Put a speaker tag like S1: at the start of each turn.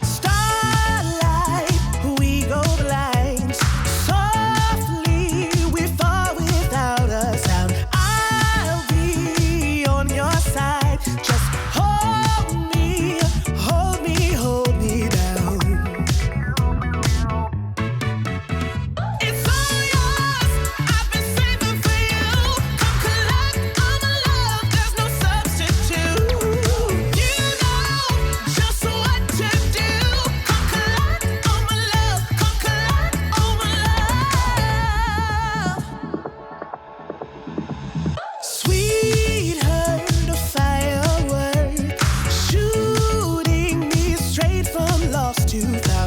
S1: Starlight, we go blind. Softly, we fall without a sound. I'll be on your side. Just hold me, hold me, hold me down. It's all yours. I've been saving for you. Come collect all my love. There's no substitute. You know just what to do. Come collect all my love. Come collect all my love. Sweet heard a firework shooting me straight from lost to found.